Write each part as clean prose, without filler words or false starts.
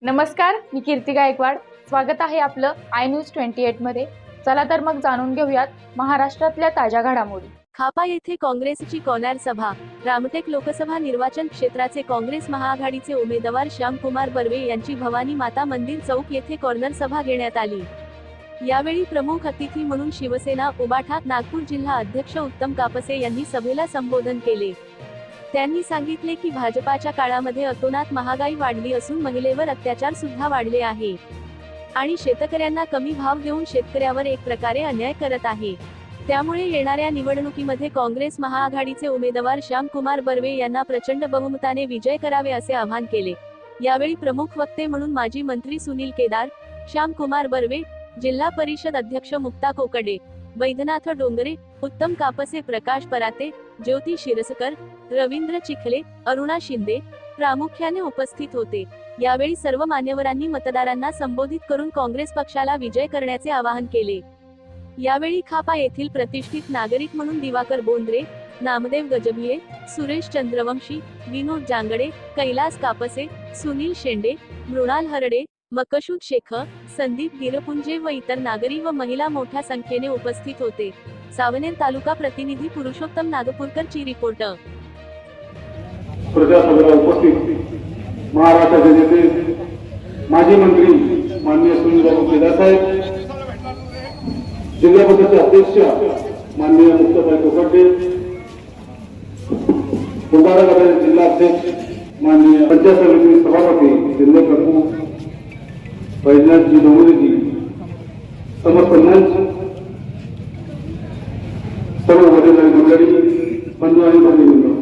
नमस्कार, मी कीर्ती गायकवाड. स्वागत आहे आपलं आय न्यूज 28 मध्ये. चला तर मग जाणून घेऊयात महाराष्ट्रातल्या ताज्या घडामोडी. खापा येथे काँग्रेसची कॉर्नर सभा. रामटेक लोकसभा निर्वाचन क्षेत्राचे काँग्रेस महाआघाडीचे उमेदवार श्यामकुमार बर्वे यांची भवानी माता मंदिर चौक येथे कॉर्नर सभा घेण्यात आली. यावेळी प्रमुख अतिथी म्हणून शिवसेना उबाठा नागपूर जिल्हा अध्यक्ष उत्तम कापसे यांनी सभेला संबोधन केले. त्यांनी सांगितले की भाजपाच्या काळामध्ये अतोनात महागाई वाढली असून महिलेवर अत्याचार सुद्धा वाढले आहे आणि शेतकऱ्यांना कमी भाव देऊन शेतकऱ्यावर एक प्रकारे अन्याय करत आहे. त्यामुळे येणाऱ्या निवडणुकीमध्ये काँग्रेस महाआघाडीचे उमेदवार श्यामकुमार बर्वे यांना प्रचंड बहुमताने विजय करावे असे आवाहन केले. यावेळी प्रमुख वक्ते म्हणून माजी मंत्री सुनील केदार, श्यामकुमार बर्वे, जिल्हा परिषद अध्यक्ष मुक्ता कोकडे, वैद्यनाथ डोंगरे, उत्तम कापसे, प्रकाश पराते, ज्योती शिरसकर, रवींद्र चिखले, अरुणा शिंदे प्रामुख्याने उपस्थित होते. यावेळी सर्व मान्यवरांनी मतदारांना संबोधित करून काँग्रेस पक्षाला विजय करण्याचे आवाहन केले. यावेळी खापा येथील प्रतिष्ठित नागरिक म्हणून दिवाकर बोंद्रे, नामदेव गजभिये, सुरेश चंद्रवंशी, विनोद जांगडे, कैलास कापसे, सुनील शेंडे, मृणाल हरडे, मकसूद शेख, संदीप गिरपुंजे व इतर नागरी व महिला मोठ्या संख्येने उपस्थित होते. सावनेर तालुका प्रतिनिधी पुरुषोत्तम नागपूरकर ची रिपोर्ट. प्रजासभेला उपस्थित महाराष्ट्राचे नेते माजी मंत्री माननीय सुनील केदार साहेब, जिल्हा परिषद अध्यक्ष माननीय मुक्ताबाई कोकडे, भंडारा गटाचे जिल्हा अध्यक्ष माननीय पंचायत समिती सभापती जिल्हा प्रमुख वैद्यनाथजी डोंगरेजी, समस्त मंच, सर्व वडील मंडळी, बंधू आणि भगिनींनो,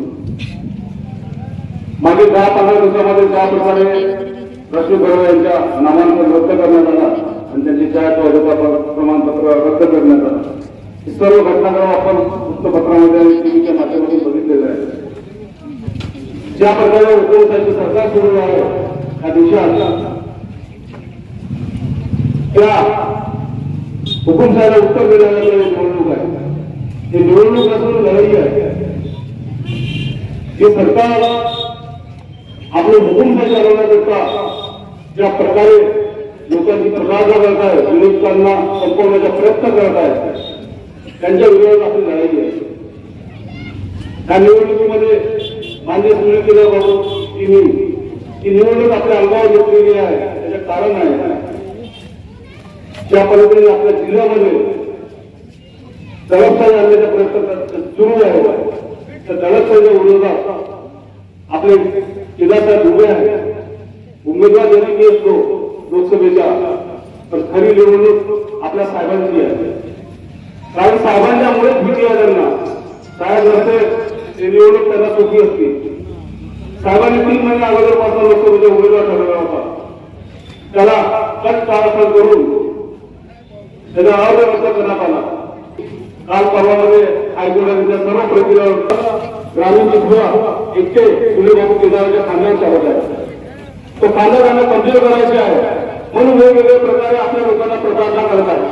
मागील 10-15 दिवसामध्ये ज्या प्रकारे रश्मी बर्वे यांच्या नामांकन रद्द करण्यात आला आणि त्यांची जात वाजता प्रमाणपत्र रद्द करण्यात आलं, ही सर्व घटनाक्रम आपण वृत्तपत्रामध्ये आणि टीव्हीच्या माध्यमातून बघितलेलं आहे. ज्या प्रकारे उद्धव सरकार सुरू आहे त्या दिवशी त्या हुकुमशाहीला उत्तर देण्याची निवडणूक आहे. ही निवडणूक असून लढाई आहे. हे सरकार आपले हुकुमशाही चालवण्याकरता ज्या प्रकारे लोकांची प्रतारणा करत आहे, विरोधकांना संपवण्याचा प्रयत्न करत आहे, त्यांच्या विरोधात आपली लढाई आहे. या निवडणुकीमध्ये मान्य सुनील केदार बाबू ही निवडणूक आपल्या अंगावर घेतलेली आहे. त्याचे कारण आहे ज्या पद्धतीने आपल्या जिल्ह्यामध्ये दडपशाही आणण्याचा प्रयत्न सुरू आहे, त्या दडपशाहीच्या विरोधात आपले केदार साहेब उभे आहेत. उमेदवार जरी असतो लोकसभेच्या, तर खरी निवडणूक आपल्या साहेबांची आहे. कारण साहेबांच्यामुळे भीती आहे त्यांना. साहेब नसते ते निवडणूक त्यांना सोपी असते. साहेबांनी 3 महिने अगोदरपासून लोकसभेचा उमेदवार ठरवला होता. त्याला कट टाळाटाळ करून त्याचा अर्ज रद्द करण्यात आला. काल परवामध्ये हायकोर्टाने सर्व प्रक्रिया ग्रामीण एकटे सुनीलबाबू केदारच्या खांद्यावर चालत आहे. तो खांदा त्यांना कंट्रोल करायचे आहे म्हणून वेगवेगळ्या प्रकारे आपल्या लोकांना प्रतारणा करत आहे.